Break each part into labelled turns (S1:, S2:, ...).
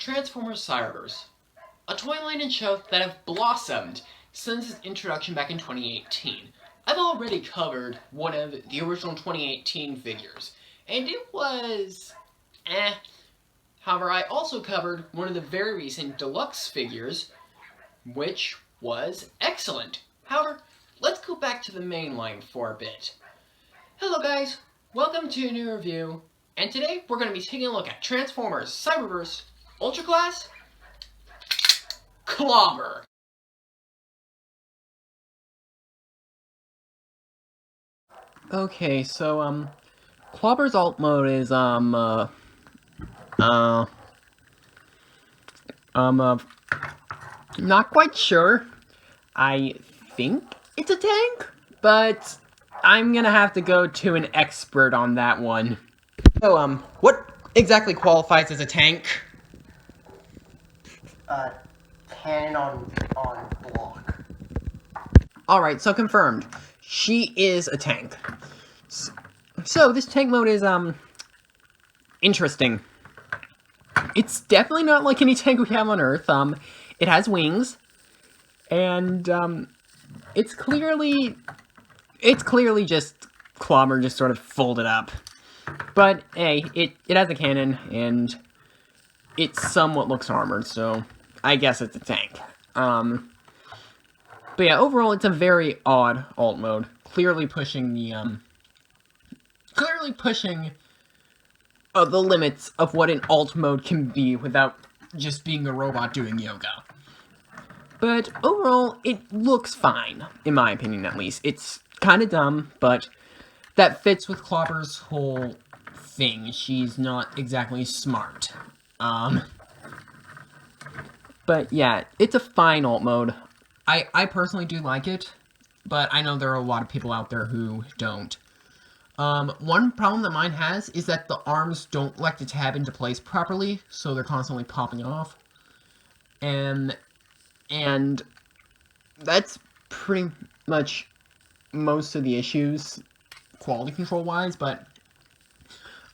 S1: Transformers Cyberverse, a toy line and show that have blossomed since its introduction back in 2018. I've already covered one of the original 2018 figures, and it was However, I also covered one of the very recent deluxe figures, which was excellent. However, let's go back to the main line for a bit. Hello guys, welcome to a new review, and today we're going to be taking a look at Transformers Cyberverse Ultra Class Clobber. Okay, so Clobber's alt mode is not quite sure. I think it's a tank, but I'm gonna have to go to an expert on that one. So, what exactly qualifies as a tank?
S2: Cannon on block.
S1: Alright, so confirmed. She is a tank. So, this tank mode is, interesting. It's definitely not like any tank we have on Earth. It has wings, and, it's clearly just Clobber just sort of folded up. But, hey, it has a cannon, and it somewhat looks armored, so I guess it's a tank. But yeah, overall, it's a very odd alt mode. Clearly pushing the limits of what an alt mode can be without just being a robot doing yoga. But overall, it looks fine, in my opinion at least. It's kind of dumb, but that fits with Clobber's whole thing. She's not exactly smart. But yeah, it's a fine alt mode. I personally do like it, but I know there are a lot of people out there who don't. One problem that mine has is that the arms don't like to tab into place properly, so they're constantly popping off. And that's pretty much most of the issues, quality control-wise, but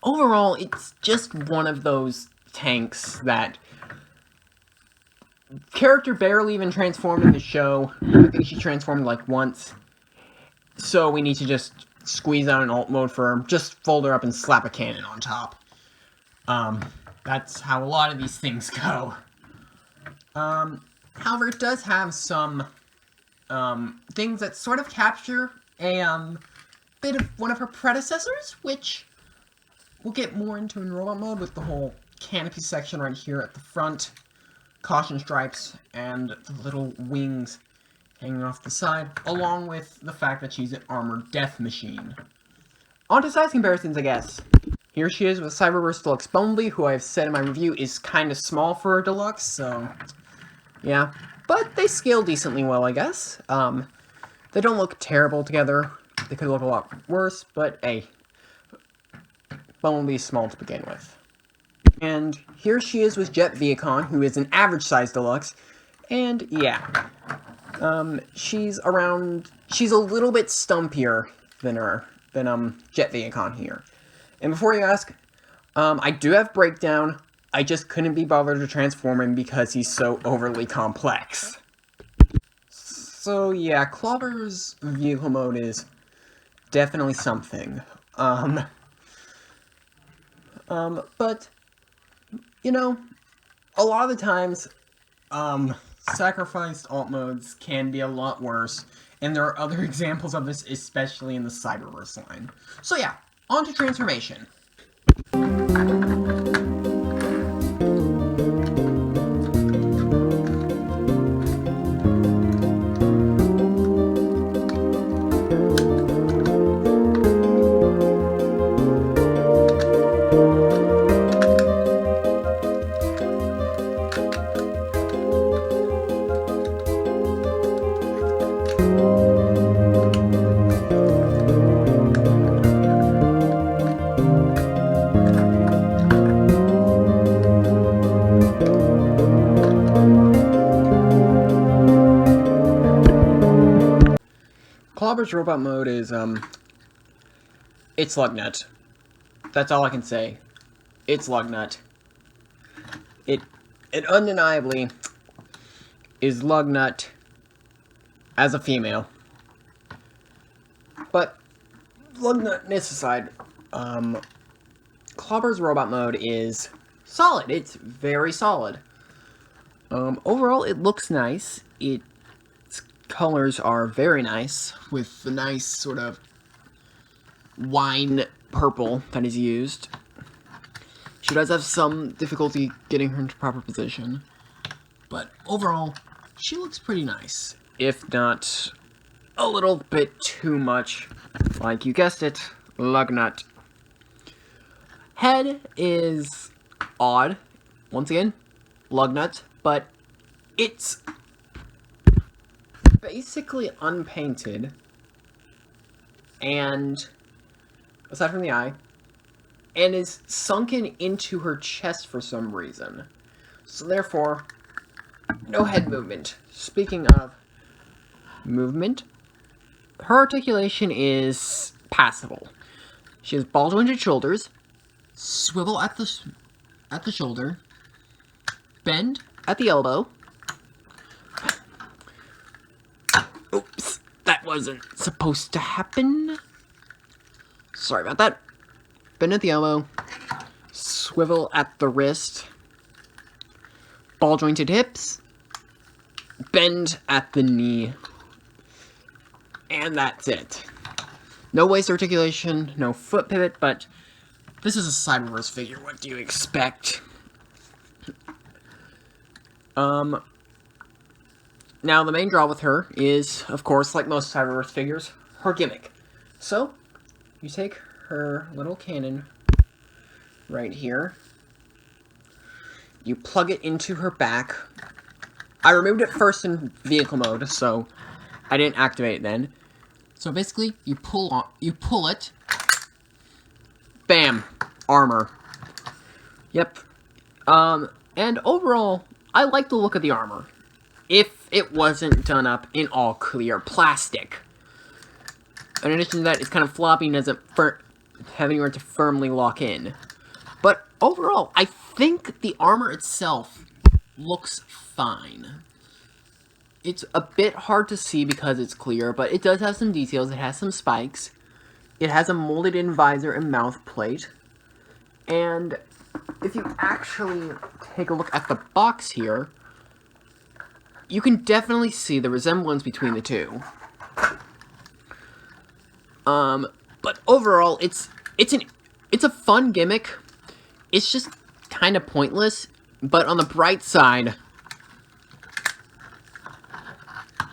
S1: overall, it's just one of those tanks that character barely even transformed in the show. I think she transformed like once. So we need to just squeeze out an alt mode for her, just fold her up and slap a cannon on top. That's how a lot of these things go. However, it does have some things that sort of capture a bit of one of her predecessors, which we'll get more into in robot mode with the whole canopy section right here at the front, caution stripes, and the little wings hanging off the side, along with the fact that she's an armored death machine. On to size comparisons, I guess. Here she is with Cyberverse Deluxe Bumblebee, who I've said in my review is kind of small for a deluxe, so yeah. But they scale decently well, I guess. They don't look terrible together. They could look a lot worse, but hey, Bumblebee's small to begin with. And here she is with Jet Viacon, who is an average-sized deluxe, and yeah, she's a little bit stumpier than Jet Viacon here. And before you ask, I do have Breakdown. I just couldn't be bothered to transform him because he's so overly complex. So yeah, Clobber's vehicle mode is definitely something. But, you know, a lot of the times, sacrificed alt modes can be a lot worse, and there are other examples of this, especially in the Cyberverse line. So yeah, on to transformation. Clobber's robot mode is, it's Lugnut. That's all I can say. It's Lugnut. it undeniably is Lugnut as a female. But Lugnutness aside, Clobber's robot mode is solid. It's very solid. Overall, it looks nice. Its colors are very nice, with the nice sort of wine purple that is used. She does have some difficulty getting her into proper position, but overall, she looks pretty nice. If not a little bit too much, like you guessed it, Lugnut. Head is odd, once again, Lugnut, but it's basically unpainted, and aside from the eye, and is sunken into her chest for some reason. So therefore, no head movement. Speaking of movement, her articulation is passable. She has ball-jointed shoulders, swivel at the shoulder, bend at the elbow. Oops, that wasn't supposed to happen. Sorry about that. Bend at the elbow, swivel at the wrist, ball-jointed hips, bend at the knee, and that's it. No waist articulation, no foot pivot, but this is a Cyberverse figure. What do you expect? Now the main draw with her is, of course, like most Cyberverse figures, her gimmick. So, you take her little cannon right here. You plug it into her back. I removed it first in vehicle mode, so I didn't activate it then. So basically, you pull it. Bam, armor. Yep. And overall, I like the look of the armor. If it wasn't done up in all clear plastic. In addition to that, it's kind of floppy and doesn't have anywhere to firmly lock in. But overall, I think the armor itself looks fine. It's a bit hard to see because it's clear, but it does have some details. It has some spikes. It has a molded in visor and mouth plate. And if you actually take a look at the box here, you can definitely see the resemblance between the two. But overall, it's a fun gimmick. It's just kind of pointless, but on the bright side,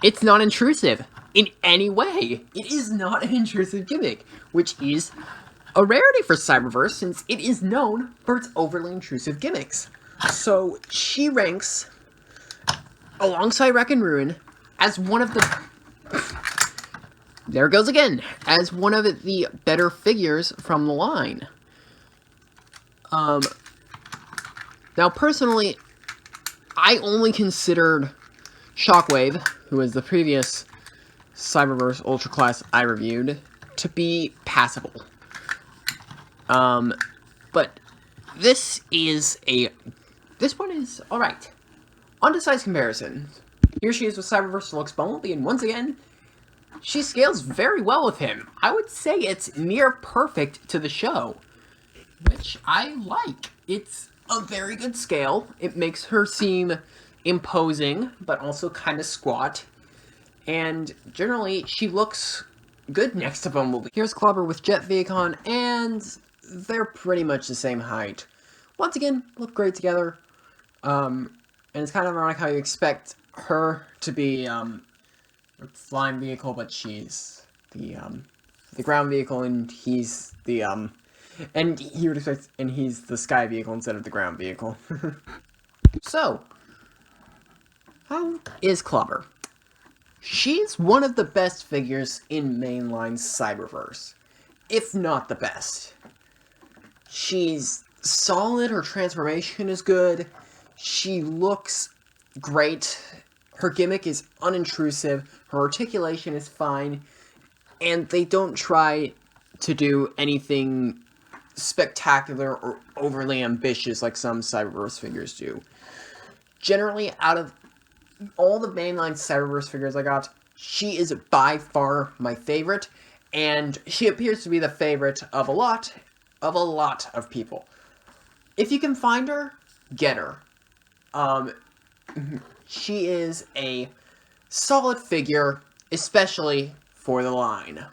S1: it's not intrusive in any way. It is not an intrusive gimmick, which is a rarity for Cyberverse since it is known for its overly intrusive gimmicks. So she ranks alongside Wreck and Ruin as one of the... There it goes again, as one of the better figures from the line. Now personally, I only considered Shockwave, who was the previous Cyberverse Ultra class I reviewed, to be passable. But this one is alright. On to size comparisons. Here she is with Cyberverse Deluxe Bumblebee, and once again, she scales very well with him. I would say it's near perfect to the show, which I like. It's a very good scale. It makes her seem imposing, but also kind of squat. And generally, she looks good next to Bumblebee. Here's Clobber with Jet Vacon, and they're pretty much the same height. Once again, look great together. And it's kind of ironic how you expect her to be a flying vehicle, but she's the ground vehicle, and he's the and you would expect, and he's the sky vehicle instead of the ground vehicle. So, how is Clobber? She's one of the best figures in mainline Cyberverse, if not the best. She's solid, her transformation is good, she looks great, her gimmick is unintrusive, her articulation is fine, and they don't try to do anything spectacular or overly ambitious like some Cyberverse figures do. generally, out of all the mainline Cyberverse figures I got, she is by far my favorite, and she appears to be the favorite of a lot of people. If you can find her, get her. She is a solid figure, especially for the line.